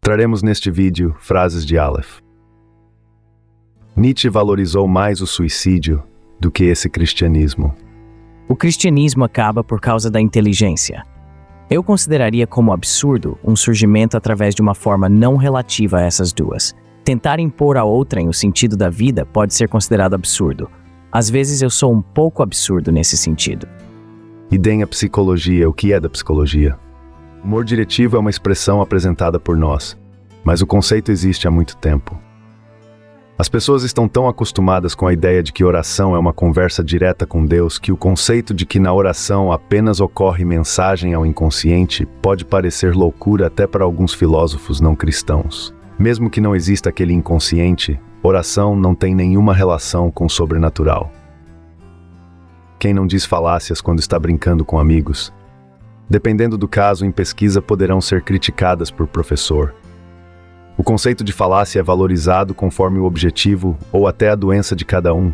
Traremos neste vídeo frases de Aleph. Nietzsche valorizou mais o suicídio do que esse cristianismo. O cristianismo acaba por causa da inteligência. Eu consideraria como absurdo um surgimento através de uma forma não relativa a essas duas. Tentar impor a outrem o sentido da vida pode ser considerado absurdo. Às vezes eu sou um pouco absurdo nesse sentido. E deem a psicologia o que é da psicologia. O humor diretivo é uma expressão apresentada por nós, mas o conceito existe há muito tempo. As pessoas estão tão acostumadas com a ideia de que oração é uma conversa direta com Deus que o conceito de que na oração apenas ocorre mensagem ao inconsciente pode parecer loucura até para alguns filósofos não cristãos. Mesmo que não exista aquele inconsciente, oração não tem nenhuma relação com o sobrenatural. Quem não diz falácias quando está brincando com amigos? Dependendo do caso, em pesquisa poderão ser criticadas por professor. O conceito de falácia é valorizado conforme o objetivo ou até a doença de cada um.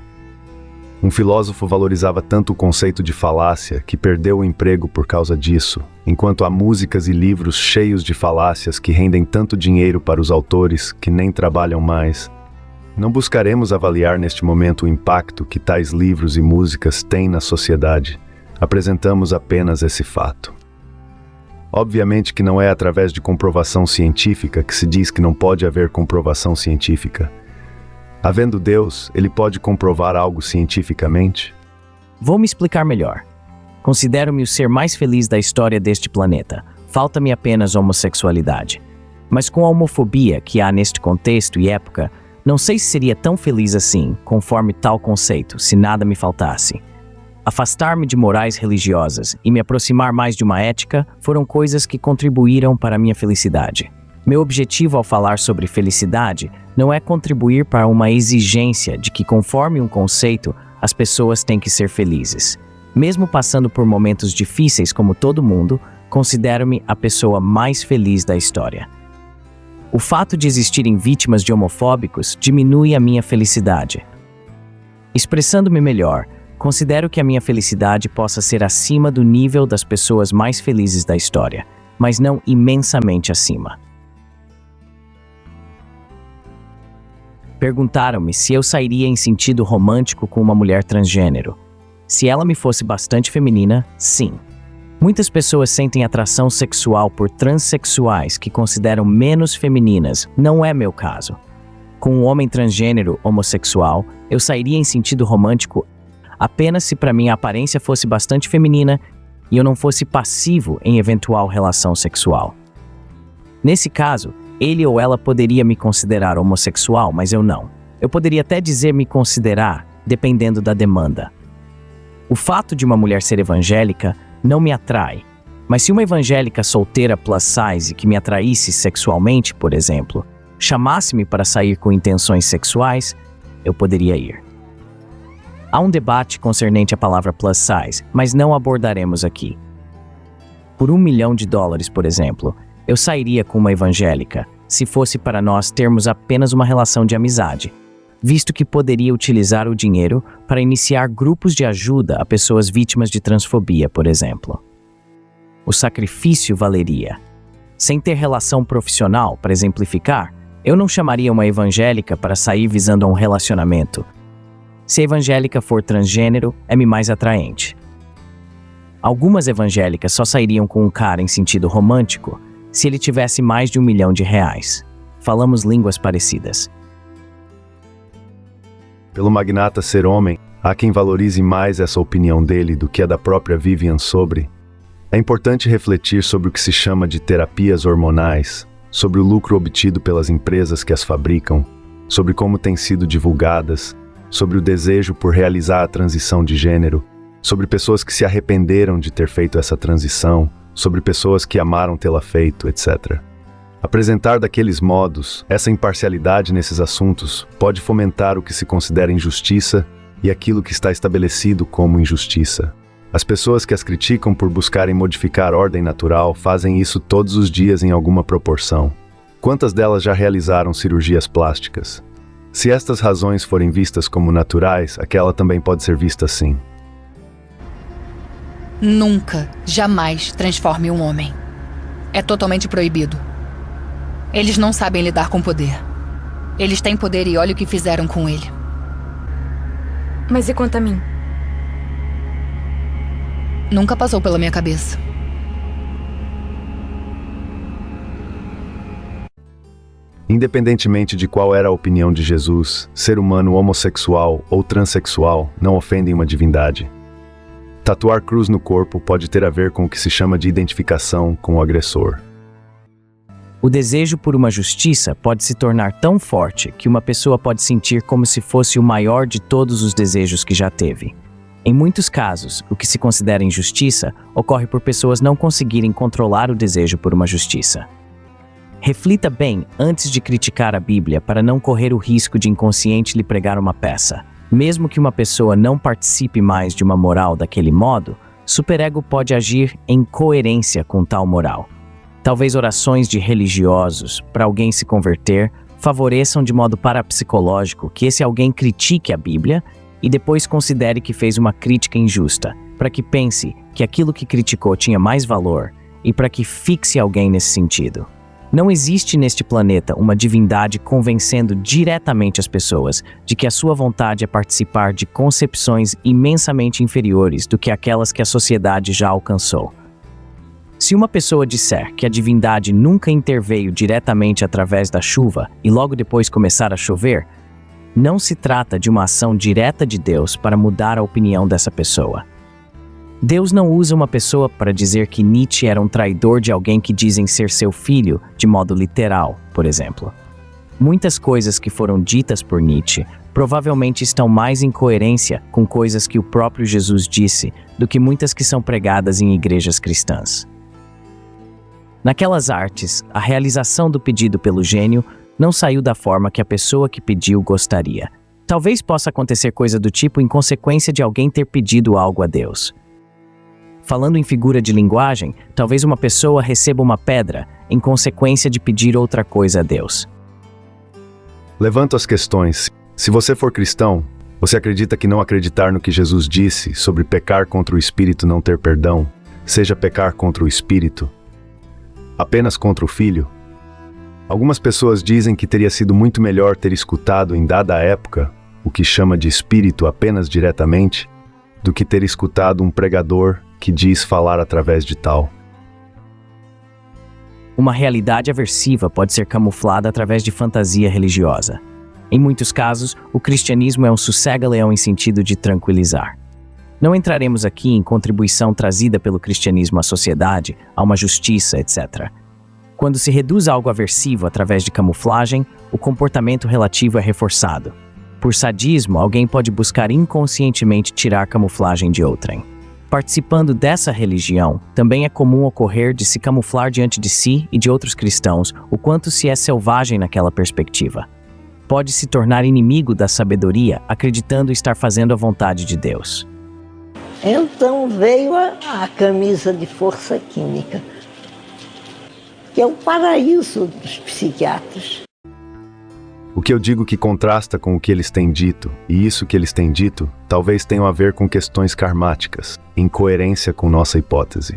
Um filósofo valorizava tanto o conceito de falácia que perdeu o emprego por causa disso, enquanto há músicas e livros cheios de falácias que rendem tanto dinheiro para os autores que nem trabalham mais. Não buscaremos avaliar neste momento o impacto que tais livros e músicas têm na sociedade. Apresentamos apenas esse fato. Obviamente que não é através de comprovação científica que se diz que não pode haver comprovação científica. Havendo Deus, ele pode comprovar algo cientificamente? Vou me explicar melhor. Considero-me o ser mais feliz da história deste planeta. Falta-me apenas homossexualidade. Mas com a homofobia que há neste contexto e época, não sei se seria tão feliz assim, conforme tal conceito, se nada me faltasse. Afastar-me de morais religiosas e me aproximar mais de uma ética foram coisas que contribuíram para a minha felicidade. Meu objetivo ao falar sobre felicidade não é contribuir para uma exigência de que, conforme um conceito, as pessoas têm que ser felizes. Mesmo passando por momentos difíceis como todo mundo, considero-me a pessoa mais feliz da história. O fato de existirem vítimas de homofóbicos diminui a minha felicidade. Expressando-me melhor, considero que a minha felicidade possa ser acima do nível das pessoas mais felizes da história, mas não imensamente acima. Perguntaram-me se eu sairia em sentido romântico com uma mulher transgênero. Se ela me fosse bastante feminina, sim. Muitas pessoas sentem atração sexual por transexuais que consideram menos femininas. Não é meu caso. Com um homem transgênero homossexual, eu sairia em sentido romântico apenas se para mim a aparência fosse bastante feminina e eu não fosse passivo em eventual relação sexual. Nesse caso, ele ou ela poderia me considerar homossexual, mas eu não. Eu poderia até dizer me considerar, dependendo da demanda. O fato de uma mulher ser evangélica não me atrai, mas se uma evangélica solteira plus size que me atraísse sexualmente, por exemplo, chamasse-me para sair com intenções sexuais, eu poderia ir. Há um debate concernente à palavra plus size, mas não abordaremos aqui. Por $1 milhão, por exemplo, eu sairia com uma evangélica, se fosse para nós termos apenas uma relação de amizade, visto que poderia utilizar o dinheiro para iniciar grupos de ajuda a pessoas vítimas de transfobia, por exemplo. O sacrifício valeria. Sem ter relação profissional, para exemplificar, eu não chamaria uma evangélica para sair visando a um relacionamento. Se a evangélica for transgênero, é-me mais atraente. Algumas evangélicas só sairiam com um cara em sentido romântico se ele tivesse mais de $1 milhão. Falamos línguas parecidas. Pelo magnata ser homem, há quem valorize mais essa opinião dele do que a da própria Vivian sobre. É importante refletir sobre o que se chama de terapias hormonais, sobre o lucro obtido pelas empresas que as fabricam, sobre como têm sido divulgadas, sobre o desejo por realizar a transição de gênero, sobre pessoas que se arrependeram de ter feito essa transição, sobre pessoas que amaram tê-la feito, etc. Apresentar daqueles modos, essa imparcialidade nesses assuntos pode fomentar o que se considera injustiça e aquilo que está estabelecido como injustiça. As pessoas que as criticam por buscarem modificar a ordem natural fazem isso todos os dias em alguma proporção. Quantas delas já realizaram cirurgias plásticas? Se estas razões forem vistas como naturais, aquela também pode ser vista assim. Nunca, jamais transforme um homem. É totalmente proibido. Eles não sabem lidar com poder. Eles têm poder e olha o que fizeram com ele. Mas e quanto a mim? Nunca passou pela minha cabeça. Independentemente de qual era a opinião de Jesus, ser humano homossexual ou transexual não ofendem uma divindade. Tatuar cruz no corpo pode ter a ver com o que se chama de identificação com o agressor. O desejo por uma justiça pode se tornar tão forte que uma pessoa pode sentir como se fosse o maior de todos os desejos que já teve. Em muitos casos, o que se considera injustiça ocorre por pessoas não conseguirem controlar o desejo por uma justiça. Reflita bem antes de criticar a Bíblia para não correr o risco de inconsciente lhe pregar uma peça. Mesmo que uma pessoa não participe mais de uma moral daquele modo, superego pode agir em coerência com tal moral. Talvez orações de religiosos para alguém se converter favoreçam de modo parapsicológico que esse alguém critique a Bíblia e depois considere que fez uma crítica injusta, para que pense que aquilo que criticou tinha mais valor e para que fixe alguém nesse sentido. Não existe neste planeta uma divindade convencendo diretamente as pessoas de que a sua vontade é participar de concepções imensamente inferiores do que aquelas que a sociedade já alcançou. Se uma pessoa disser que a divindade nunca interveio diretamente através da chuva e logo depois começar a chover, não se trata de uma ação direta de Deus para mudar a opinião dessa pessoa. Deus não usa uma pessoa para dizer que Nietzsche era um traidor de alguém que dizem ser seu filho, de modo literal, por exemplo. Muitas coisas que foram ditas por Nietzsche provavelmente estão mais em coerência com coisas que o próprio Jesus disse do que muitas que são pregadas em igrejas cristãs. Naquelas artes, a realização do pedido pelo gênio não saiu da forma que a pessoa que pediu gostaria. Talvez possa acontecer coisa do tipo em consequência de alguém ter pedido algo a Deus. Falando em figura de linguagem, talvez uma pessoa receba uma pedra em consequência de pedir outra coisa a Deus. Levanto as questões. Se você for cristão, você acredita que não acreditar no que Jesus disse sobre pecar contra o Espírito não ter perdão, seja pecar contra o Espírito, apenas contra o Filho? Algumas pessoas dizem que teria sido muito melhor ter escutado em dada época o que chama de Espírito apenas diretamente, do que ter escutado um pregador que diz falar através de tal. Uma realidade aversiva pode ser camuflada através de fantasia religiosa. Em muitos casos, o cristianismo é um sossega-leão em sentido de tranquilizar. Não entraremos aqui em contribuição trazida pelo cristianismo à sociedade, a uma justiça, etc. Quando se reduz algo aversivo através de camuflagem, o comportamento relativo é reforçado. Por sadismo, alguém pode buscar inconscientemente tirar camuflagem de outrem. Participando dessa religião, também é comum ocorrer de se camuflar diante de si e de outros cristãos o quanto se é selvagem naquela perspectiva. Pode se tornar inimigo da sabedoria, acreditando estar fazendo a vontade de Deus. Então veio a camisa de força química, que é o paraíso dos psiquiatras. O que eu digo que contrasta com o que eles têm dito, e isso que eles têm dito, talvez tenham a ver com questões karmáticas, em coerência com nossa hipótese.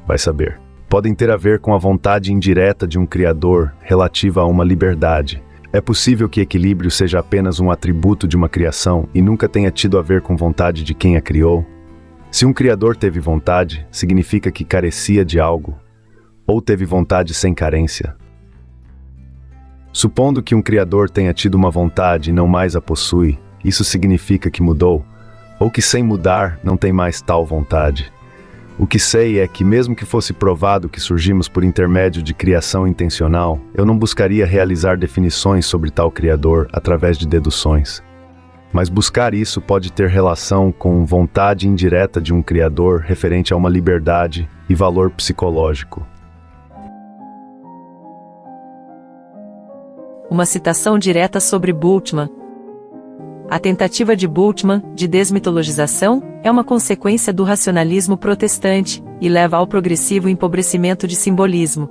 Vai saber. Podem ter a ver com a vontade indireta de um Criador relativa a uma liberdade. É possível que equilíbrio seja apenas um atributo de uma criação e nunca tenha tido a ver com vontade de quem a criou? Se um Criador teve vontade, significa que carecia de algo, ou teve vontade sem carência. Supondo que um Criador tenha tido uma vontade e não mais a possui, isso significa que mudou, ou que sem mudar não tem mais tal vontade. O que sei é que mesmo que fosse provado que surgimos por intermédio de criação intencional, eu não buscaria realizar definições sobre tal Criador através de deduções. Mas buscar isso pode ter relação com vontade indireta de um Criador referente a uma liberdade e valor psicológico. Uma citação direta sobre Bultmann. A tentativa de Bultmann de desmitologização é uma consequência do racionalismo protestante e leva ao progressivo empobrecimento de simbolismo.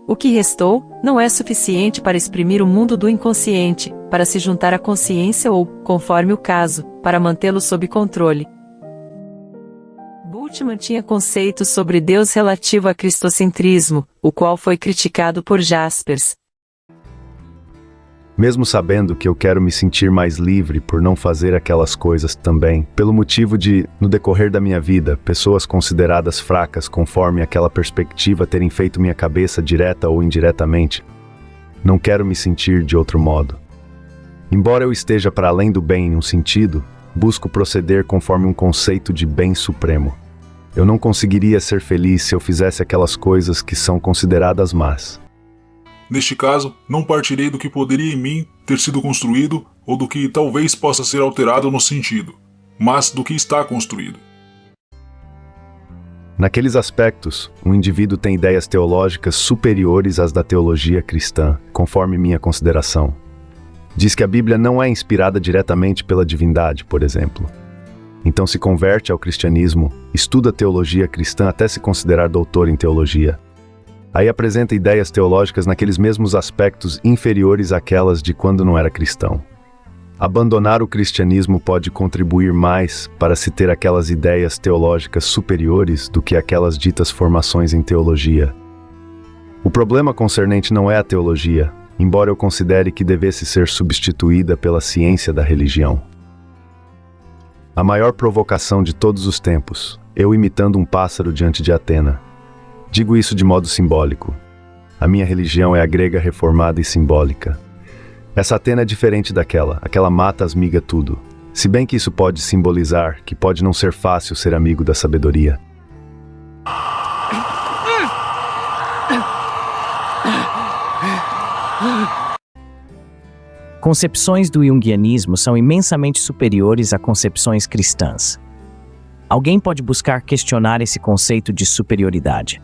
O que restou não é suficiente para exprimir o mundo do inconsciente, para se juntar à consciência ou, conforme o caso, para mantê-lo sob controle. Bultmann tinha conceitos sobre Deus relativo a cristocentrismo, o qual foi criticado por Jaspers. Mesmo sabendo que eu quero me sentir mais livre por não fazer aquelas coisas também, pelo motivo de, no decorrer da minha vida, pessoas consideradas fracas conforme aquela perspectiva terem feito minha cabeça direta ou indiretamente, não quero me sentir de outro modo. Embora eu esteja para além do bem em um sentido, busco proceder conforme um conceito de bem supremo. Eu não conseguiria ser feliz se eu fizesse aquelas coisas que são consideradas más. Neste caso, não partirei do que poderia em mim ter sido construído ou do que talvez possa ser alterado no sentido, mas do que está construído. Naqueles aspectos, um indivíduo tem ideias teológicas superiores às da teologia cristã, conforme minha consideração. Diz que a Bíblia não é inspirada diretamente pela divindade, por exemplo. Então se converte ao cristianismo, estuda teologia cristã até se considerar doutor em teologia. Aí apresenta ideias teológicas naqueles mesmos aspectos inferiores àquelas de quando não era cristão. Abandonar o cristianismo pode contribuir mais para se ter aquelas ideias teológicas superiores do que aquelas ditas formações em teologia. O problema concernente não é a teologia, embora eu considere que devesse ser substituída pela ciência da religião. A maior provocação de todos os tempos, eu imitando um pássaro diante de Atena. Digo isso de modo simbólico. A minha religião é a grega reformada e simbólica. Essa Atena é diferente daquela, aquela mata as miga tudo. Se bem que isso pode simbolizar que pode não ser fácil ser amigo da sabedoria. Concepções do junguianismo são imensamente superiores a concepções cristãs. Alguém pode buscar questionar esse conceito de superioridade.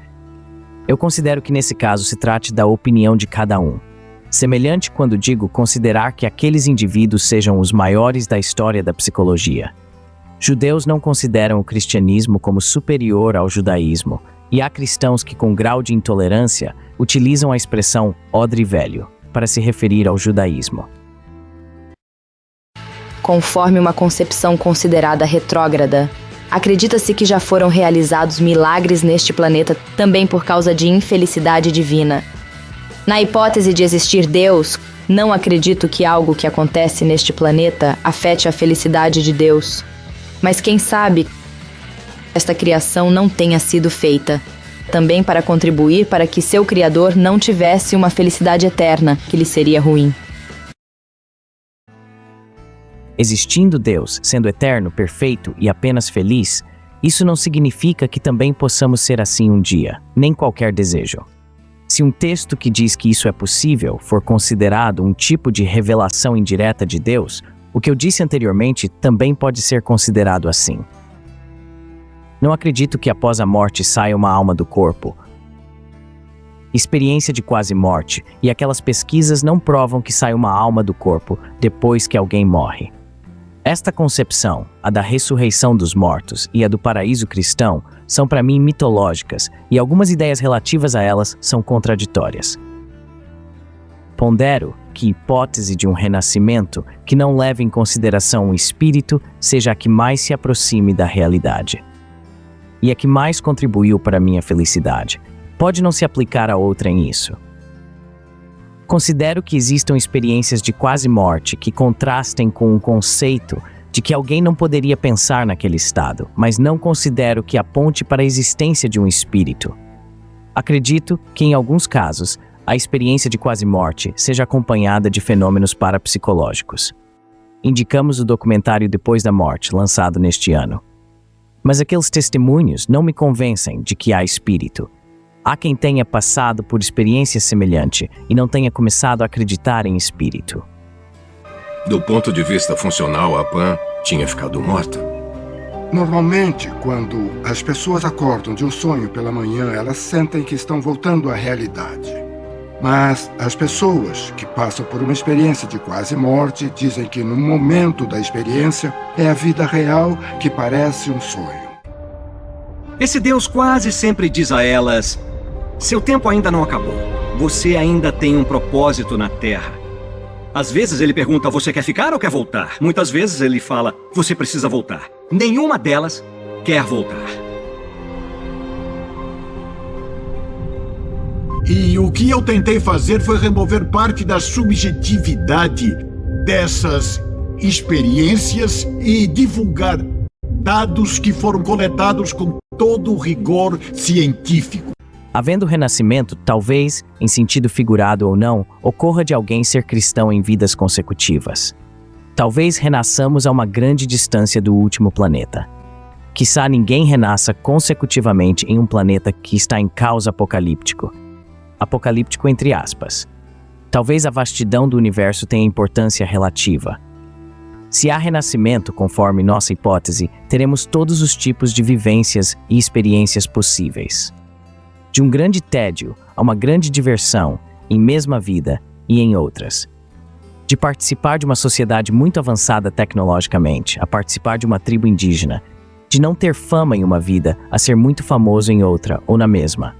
Eu considero que nesse caso se trate da opinião de cada um. Semelhante quando digo considerar que aqueles indivíduos sejam os maiores da história da psicologia. Judeus não consideram o cristianismo como superior ao judaísmo, e há cristãos que, com grau de intolerância, utilizam a expressão odre velho para se referir ao judaísmo. Conforme uma concepção considerada retrógrada, acredita-se que já foram realizados milagres neste planeta também por causa de infelicidade divina. Na hipótese de existir Deus, não acredito que algo que acontece neste planeta afete a felicidade de Deus. Mas quem sabe esta criação não tenha sido feita, também para contribuir para que seu Criador não tivesse uma felicidade eterna, que lhe seria ruim. Existindo Deus, sendo eterno, perfeito e apenas feliz, isso não significa que também possamos ser assim um dia, nem qualquer desejo. Se um texto que diz que isso é possível for considerado um tipo de revelação indireta de Deus, o que eu disse anteriormente também pode ser considerado assim. Não acredito que após a morte saia uma alma do corpo. Experiência de quase morte, e aquelas pesquisas não provam que sai uma alma do corpo depois que alguém morre. Esta concepção, a da ressurreição dos mortos e a do paraíso cristão, são para mim mitológicas e algumas ideias relativas a elas são contraditórias. Pondero que hipótese de um renascimento que não leve em consideração o espírito seja a que mais se aproxime da realidade. E a que mais contribuiu para minha felicidade. Pode não se aplicar a outra em isso. Considero que existam experiências de quase morte que contrastem com o conceito de que alguém não poderia pensar naquele estado, mas não considero que aponte para a existência de um espírito. Acredito que, em alguns casos, a experiência de quase morte seja acompanhada de fenômenos parapsicológicos. Indicamos o documentário Depois da Morte, lançado neste ano. Mas aqueles testemunhos não me convencem de que há espírito. Há quem tenha passado por experiência semelhante e não tenha começado a acreditar em espírito. Do ponto de vista funcional, a Pan tinha ficado morta. Normalmente, quando as pessoas acordam de um sonho pela manhã, elas sentem que estão voltando à realidade. Mas as pessoas que passam por uma experiência de quase morte dizem que no momento da experiência é a vida real que parece um sonho. Esse Deus quase sempre diz a elas: seu tempo ainda não acabou. Você ainda tem um propósito na Terra. Às vezes ele pergunta: você quer ficar ou quer voltar? Muitas vezes ele fala: você precisa voltar. Nenhuma delas quer voltar. E o que eu tentei fazer foi remover parte da subjetividade dessas experiências e divulgar dados que foram coletados com todo o rigor científico. Havendo renascimento, talvez, em sentido figurado ou não, ocorra de alguém ser cristão em vidas consecutivas. Talvez renasçamos a uma grande distância do último planeta. Quiçá ninguém renasça consecutivamente em um planeta que está em caos apocalíptico. Apocalíptico entre aspas. Talvez a vastidão do universo tenha importância relativa. Se há renascimento, conforme nossa hipótese, teremos todos os tipos de vivências e experiências possíveis. De um grande tédio a uma grande diversão, em mesma vida e em outras. De participar de uma sociedade muito avançada tecnologicamente, a participar de uma tribo indígena, de não ter fama em uma vida, a ser muito famoso em outra ou na mesma.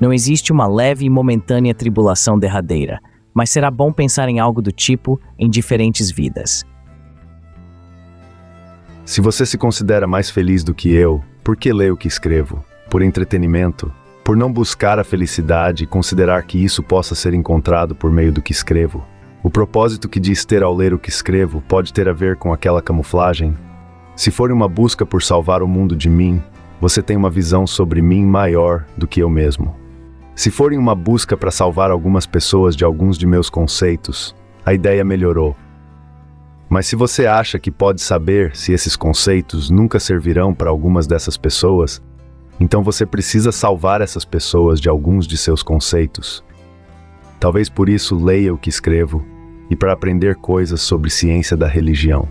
Não existe uma leve e momentânea tribulação derradeira, mas será bom pensar em algo do tipo em diferentes vidas. Se você se considera mais feliz do que eu, por que lê o que escrevo? Por entretenimento? Por não buscar a felicidade e considerar que isso possa ser encontrado por meio do que escrevo? O propósito que diz ter ao ler o que escrevo pode ter a ver com aquela camuflagem? Se for uma busca por salvar o mundo de mim, você tem uma visão sobre mim maior do que eu mesmo. Se for uma busca para salvar algumas pessoas de alguns de meus conceitos, a ideia melhorou. Mas se você acha que pode saber se esses conceitos nunca servirão para algumas dessas pessoas, então você precisa salvar essas pessoas de alguns de seus conceitos. Talvez por isso leia o que escrevo e para aprender coisas sobre ciência da religião.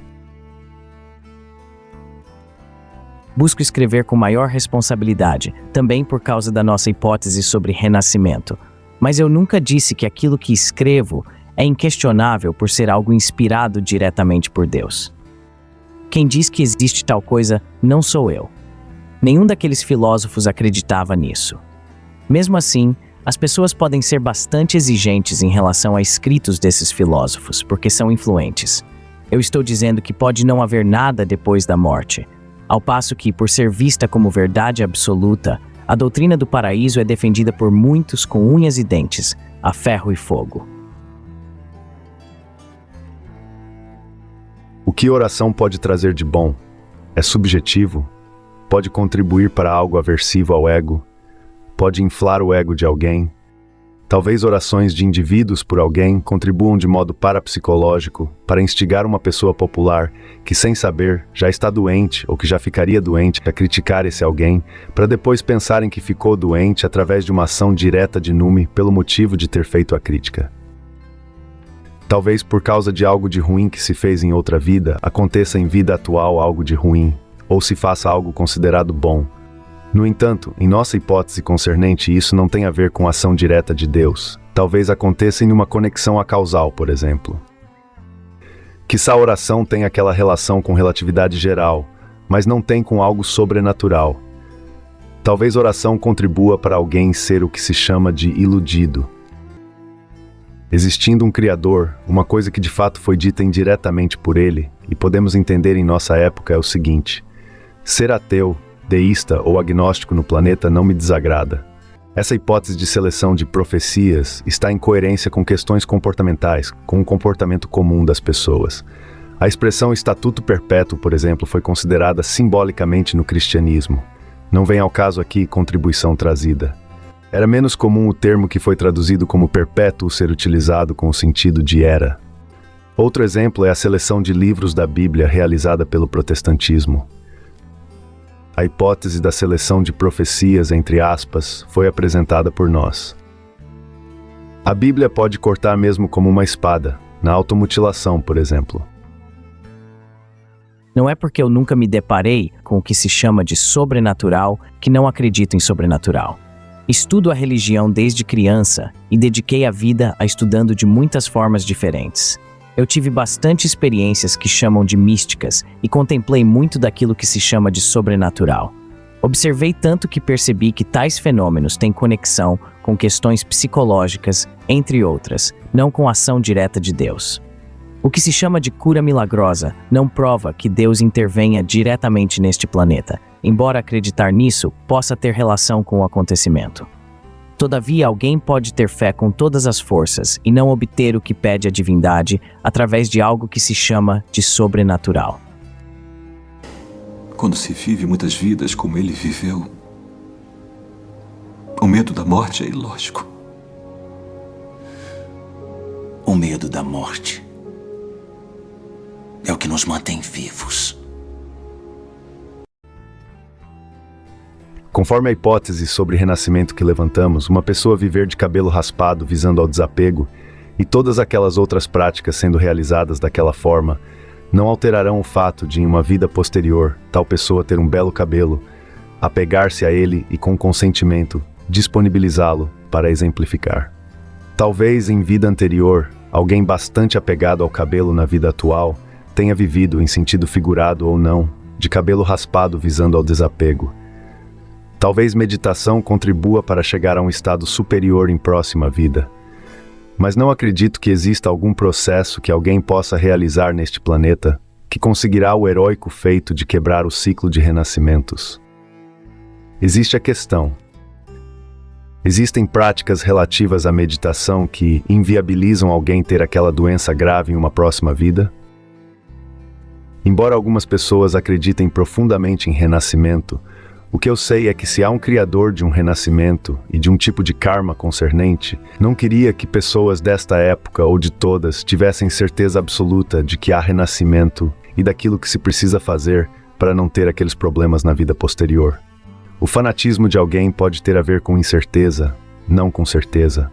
Busco escrever com maior responsabilidade, também por causa da nossa hipótese sobre renascimento. Mas eu nunca disse que aquilo que escrevo é inquestionável por ser algo inspirado diretamente por Deus. Quem diz que existe tal coisa não sou eu. Nenhum daqueles filósofos acreditava nisso. Mesmo assim, as pessoas podem ser bastante exigentes em relação a escritos desses filósofos, porque são influentes. Eu estou dizendo que pode não haver nada depois da morte, ao passo que, por ser vista como verdade absoluta, a doutrina do paraíso é defendida por muitos com unhas e dentes, a ferro e fogo. O que oração pode trazer de bom? É subjetivo? Pode contribuir para algo aversivo ao ego? Pode inflar o ego de alguém? Talvez orações de indivíduos por alguém contribuam de modo parapsicológico para instigar uma pessoa popular que, sem saber, já está doente ou que já ficaria doente a criticar esse alguém, para depois pensarem que ficou doente através de uma ação direta de Nume pelo motivo de ter feito a crítica. Talvez por causa de algo de ruim que se fez em outra vida, aconteça em vida atual algo de ruim, ou se faça algo considerado bom. No entanto, em nossa hipótese concernente, isso não tem a ver com a ação direta de Deus. Talvez aconteça em uma conexão acausal, por exemplo. Quiçá a oração tenha aquela relação com relatividade geral, mas não tem com algo sobrenatural. Talvez oração contribua para alguém ser o que se chama de iludido. Existindo um Criador, uma coisa que de fato foi dita indiretamente por ele, e podemos entender em nossa época é o seguinte: ser ateu, deísta ou agnóstico no planeta não me desagrada. Essa hipótese de seleção de profecias está em coerência com questões comportamentais, com o comportamento comum das pessoas. A expressão estatuto perpétuo, por exemplo, foi considerada simbolicamente no cristianismo. Não vem ao caso aqui contribuição trazida. Era menos comum o termo que foi traduzido como perpétuo ser utilizado com o sentido de era. Outro exemplo é a seleção de livros da Bíblia realizada pelo protestantismo. A hipótese da seleção de profecias, entre aspas, foi apresentada por nós. A Bíblia pode cortar mesmo como uma espada, na automutilação, por exemplo. Não é porque eu nunca me deparei com o que se chama de sobrenatural que não acredito em sobrenatural. Estudo a religião desde criança e dediquei a vida a estudando de muitas formas diferentes. Eu tive bastante experiências que chamam de místicas e contemplei muito daquilo que se chama de sobrenatural. Observei tanto que percebi que tais fenômenos têm conexão com questões psicológicas, entre outras, não com a ação direta de Deus. O que se chama de cura milagrosa não prova que Deus intervenha diretamente neste planeta, embora acreditar nisso possa ter relação com o acontecimento. Todavia, alguém pode ter fé com todas as forças e não obter o que pede a divindade através de algo que se chama de sobrenatural. Quando se vive muitas vidas como ele viveu, o medo da morte é ilógico. O medo da morte é o que nos mantém vivos. Conforme a hipótese sobre renascimento que levantamos, uma pessoa viver de cabelo raspado visando ao desapego e todas aquelas outras práticas sendo realizadas daquela forma não alterarão o fato de, em uma vida posterior, tal pessoa ter um belo cabelo, apegar-se a ele e, com consentimento, disponibilizá-lo para exemplificar. Talvez, em vida anterior, alguém bastante apegado ao cabelo na vida atual tenha vivido, em sentido figurado ou não, de cabelo raspado visando ao desapego. Talvez meditação contribua para chegar a um estado superior em próxima vida. Mas não acredito que exista algum processo que alguém possa realizar neste planeta que conseguirá o heróico feito de quebrar o ciclo de renascimentos. Existe a questão. Existem práticas relativas à meditação que inviabilizam alguém ter aquela doença grave em uma próxima vida? Embora algumas pessoas acreditem profundamente em renascimento, o que eu sei é que se há um criador de um renascimento e de um tipo de karma concernente, não queria que pessoas desta época ou de todas tivessem certeza absoluta de que há renascimento e daquilo que se precisa fazer para não ter aqueles problemas na vida posterior. O fanatismo de alguém pode ter a ver com incerteza, não com certeza.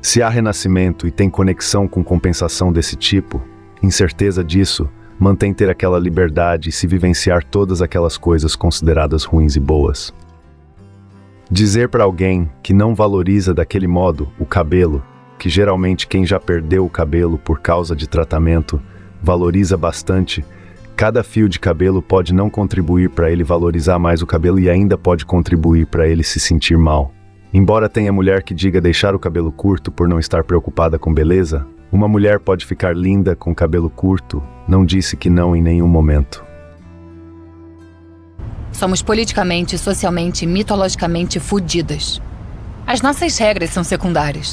Se há renascimento e tem conexão com compensação desse tipo, incerteza disso, mantém ter aquela liberdade e se vivenciar todas aquelas coisas consideradas ruins e boas. Dizer para alguém que não valoriza daquele modo o cabelo, que geralmente quem já perdeu o cabelo por causa de tratamento valoriza bastante, cada fio de cabelo pode não contribuir para ele valorizar mais o cabelo e ainda pode contribuir para ele se sentir mal. Embora tenha mulher que diga deixar o cabelo curto por não estar preocupada com beleza, uma mulher pode ficar linda com cabelo curto, não disse que não em nenhum momento. Somos politicamente, socialmente e mitologicamente fudidas. As nossas regras são secundárias.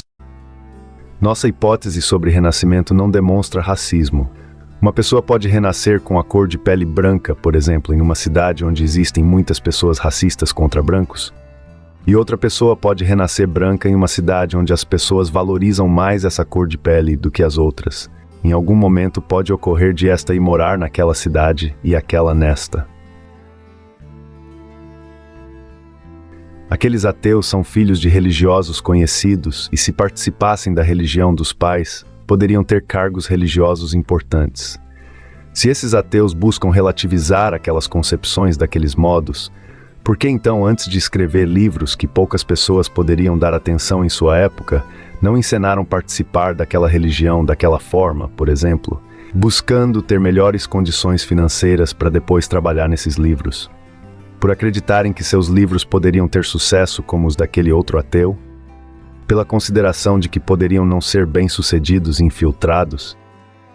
Nossa hipótese sobre renascimento não demonstra racismo. Uma pessoa pode renascer com a cor de pele branca, por exemplo, em uma cidade onde existem muitas pessoas racistas contra brancos. E outra pessoa pode renascer branca em uma cidade onde as pessoas valorizam mais essa cor de pele do que as outras. Em algum momento pode ocorrer de esta ir morar naquela cidade e aquela nesta. Aqueles ateus são filhos de religiosos conhecidos e, se participassem da religião dos pais, poderiam ter cargos religiosos importantes. Se esses ateus buscam relativizar aquelas concepções daqueles modos, por que então, antes de escrever livros que poucas pessoas poderiam dar atenção em sua época, não encenaram participar daquela religião daquela forma, por exemplo, buscando ter melhores condições financeiras para depois trabalhar nesses livros? Por acreditarem que seus livros poderiam ter sucesso como os daquele outro ateu? Pela consideração de que poderiam não ser bem-sucedidos e infiltrados?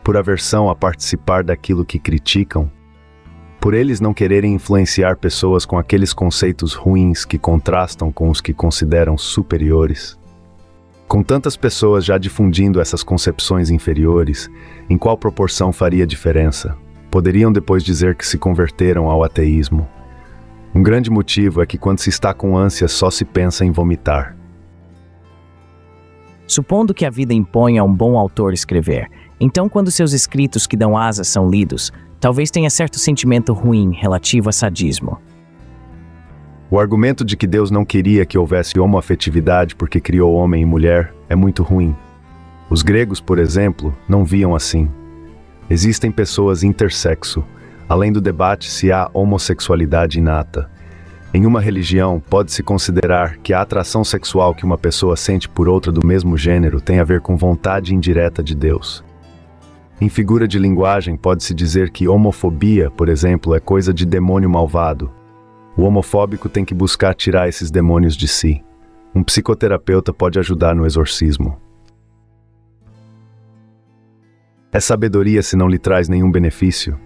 Por aversão a participar daquilo que criticam? Por eles não quererem influenciar pessoas com aqueles conceitos ruins que contrastam com os que consideram superiores? Com tantas pessoas já difundindo essas concepções inferiores, em qual proporção faria diferença? Poderiam depois dizer que se converteram ao ateísmo. Um grande motivo é que quando se está com ânsia só se pensa em vomitar. Supondo que a vida impõe a um bom autor escrever, então quando seus escritos que dão asas são lidos, talvez tenha certo sentimento ruim relativo a sadismo. O argumento de que Deus não queria que houvesse homoafetividade porque criou homem e mulher é muito ruim. Os gregos, por exemplo, não viam assim. Existem pessoas intersexo, além do debate se há homossexualidade inata. Em uma religião, pode-se considerar que a atração sexual que uma pessoa sente por outra do mesmo gênero tem a ver com vontade indireta de Deus. Em figura de linguagem, pode-se dizer que homofobia, por exemplo, é coisa de demônio malvado. O homofóbico tem que buscar tirar esses demônios de si. Um psicoterapeuta pode ajudar no exorcismo. É sabedoria se não lhe traz nenhum benefício?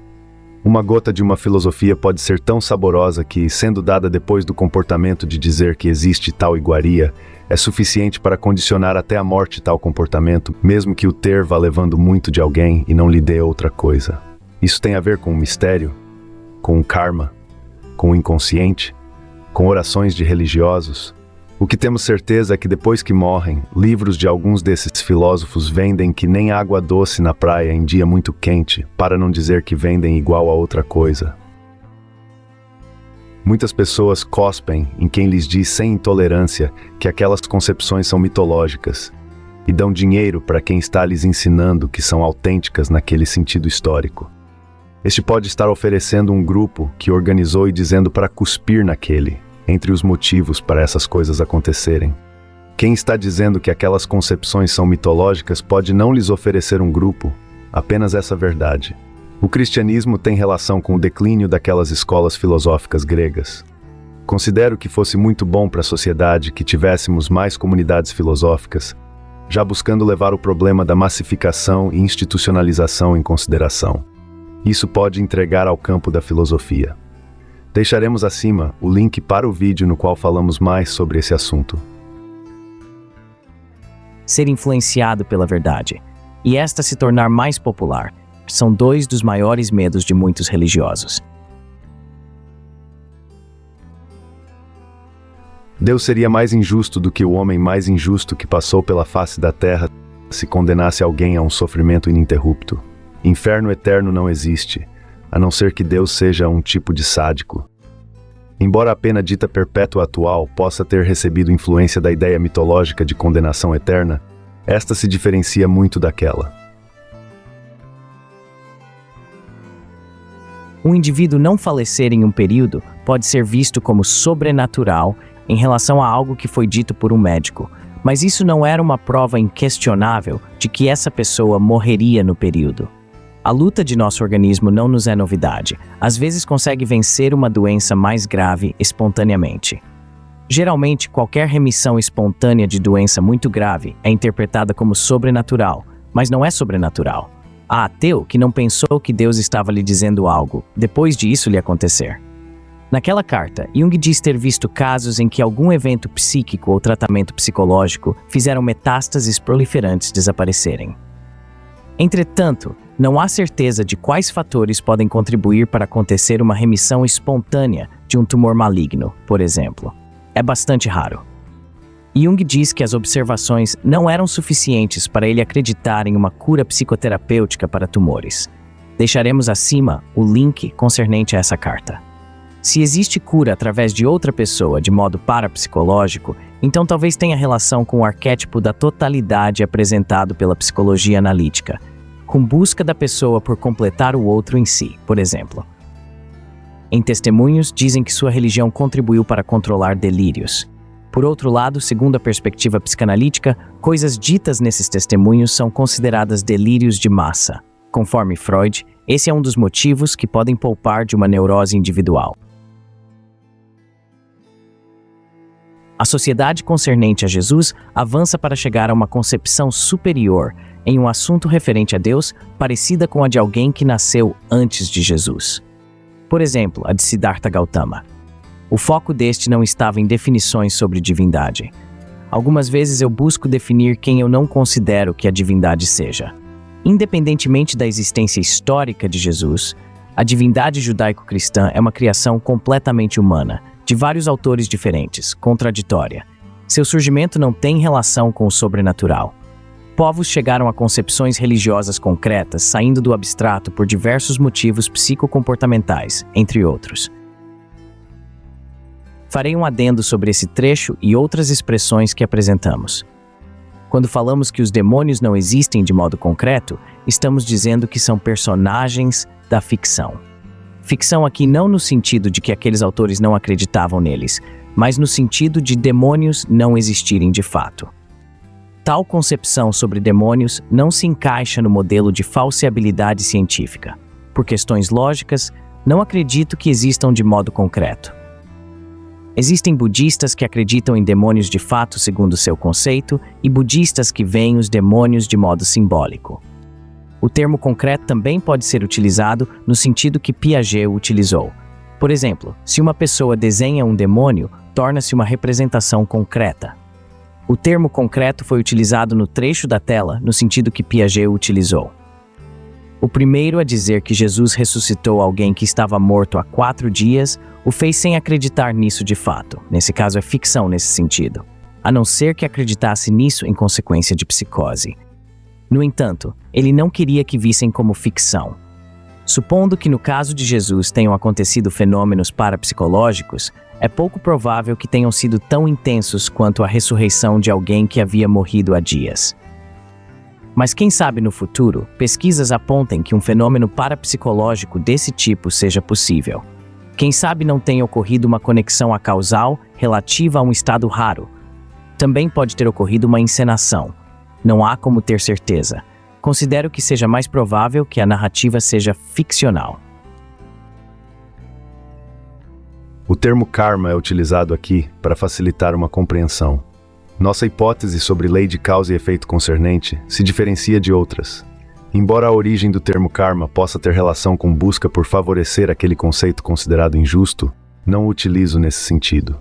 Uma gota de uma filosofia pode ser tão saborosa que, sendo dada depois do comportamento de dizer que existe tal iguaria, é suficiente para condicionar até a morte tal comportamento, mesmo que o ter vá levando muito de alguém e não lhe dê outra coisa. Isso tem a ver com o mistério, com o karma, com o inconsciente, com orações de religiosos. O que temos certeza é que depois que morrem, livros de alguns desses filósofos vendem que nem água doce na praia em dia muito quente, para não dizer que vendem igual a outra coisa. Muitas pessoas cospem em quem lhes diz sem intolerância que aquelas concepções são mitológicas e dão dinheiro para quem está lhes ensinando que são autênticas naquele sentido histórico. Este pode estar oferecendo um grupo que organizou e dizendo para cuspir naquele, entre os motivos para essas coisas acontecerem. Quem está dizendo que aquelas concepções são mitológicas pode não lhes oferecer um grupo, apenas essa verdade. O cristianismo tem relação com o declínio daquelas escolas filosóficas gregas. Considero que fosse muito bom para a sociedade que tivéssemos mais comunidades filosóficas, já buscando levar o problema da massificação e institucionalização em consideração. Isso pode entregar ao campo da filosofia. Deixaremos acima o link para o vídeo no qual falamos mais sobre esse assunto. Ser influenciado pela verdade e esta se tornar mais popular são dois dos maiores medos de muitos religiosos. Deus seria mais injusto do que o homem mais injusto que passou pela face da terra se condenasse alguém a um sofrimento ininterrupto. Inferno eterno não existe, a não ser que Deus seja um tipo de sádico. Embora a pena dita perpétua atual possa ter recebido influência da ideia mitológica de condenação eterna, esta se diferencia muito daquela. Um indivíduo não falecer em um período pode ser visto como sobrenatural em relação a algo que foi dito por um médico, mas isso não era uma prova inquestionável de que essa pessoa morreria no período. A luta de nosso organismo não nos é novidade. Às vezes consegue vencer uma doença mais grave espontaneamente. Geralmente, qualquer remissão espontânea de doença muito grave é interpretada como sobrenatural, mas não é sobrenatural. Há ateu que não pensou que Deus estava lhe dizendo algo, depois de isso lhe acontecer. Naquela carta, Jung diz ter visto casos em que algum evento psíquico ou tratamento psicológico fizeram metástases proliferantes desaparecerem. Entretanto, não há certeza de quais fatores podem contribuir para acontecer uma remissão espontânea de um tumor maligno, por exemplo. É bastante raro. Jung diz que as observações não eram suficientes para ele acreditar em uma cura psicoterapêutica para tumores. Deixaremos acima o link concernente a essa carta. Se existe cura através de outra pessoa de modo parapsicológico, então talvez tenha relação com o arquétipo da totalidade apresentado pela psicologia analítica, com busca da pessoa por completar o outro em si, por exemplo. Em testemunhos, dizem que sua religião contribuiu para controlar delírios. Por outro lado, segundo a perspectiva psicanalítica, coisas ditas nesses testemunhos são consideradas delírios de massa. Conforme Freud, esse é um dos motivos que podem poupar de uma neurose individual. A sociedade concernente a Jesus avança para chegar a uma concepção superior em um assunto referente a Deus parecida com a de alguém que nasceu antes de Jesus. Por exemplo, a de Siddhartha Gautama. O foco deste não estava em definições sobre divindade. Algumas vezes eu busco definir quem eu não considero que a divindade seja. Independentemente da existência histórica de Jesus, a divindade judaico-cristã é uma criação completamente humana, de vários autores diferentes, contraditória. Seu surgimento não tem relação com o sobrenatural. Povos chegaram a concepções religiosas concretas, saindo do abstrato por diversos motivos psicocomportamentais, entre outros. Farei um adendo sobre esse trecho e outras expressões que apresentamos. Quando falamos que os demônios não existem de modo concreto, estamos dizendo que são personagens da ficção. Ficção aqui não no sentido de que aqueles autores não acreditavam neles, mas no sentido de demônios não existirem de fato. Tal concepção sobre demônios não se encaixa no modelo de falseabilidade científica. Por questões lógicas, não acredito que existam de modo concreto. Existem budistas que acreditam em demônios de fato segundo seu conceito e budistas que veem os demônios de modo simbólico. O termo concreto também pode ser utilizado no sentido que Piaget o utilizou. Por exemplo, se uma pessoa desenha um demônio, torna-se uma representação concreta. O termo concreto foi utilizado no trecho da tela no sentido que Piaget o utilizou. O primeiro a dizer que Jesus ressuscitou alguém que estava morto há 4 dias o fez sem acreditar nisso de fato. Nesse caso é ficção nesse sentido, a não ser que acreditasse nisso em consequência de psicose. No entanto, ele não queria que vissem como ficção. Supondo que no caso de Jesus tenham acontecido fenômenos parapsicológicos, é pouco provável que tenham sido tão intensos quanto a ressurreição de alguém que havia morrido há dias. Mas quem sabe no futuro, pesquisas apontem que um fenômeno parapsicológico desse tipo seja possível. Quem sabe não tenha ocorrido uma conexão causal relativa a um estado raro. Também pode ter ocorrido uma encenação. Não há como ter certeza. Considero que seja mais provável que a narrativa seja ficcional. O termo karma é utilizado aqui para facilitar uma compreensão. Nossa hipótese sobre lei de causa e efeito concernente se diferencia de outras. Embora a origem do termo karma possa ter relação com busca por favorecer aquele conceito considerado injusto, não o utilizo nesse sentido.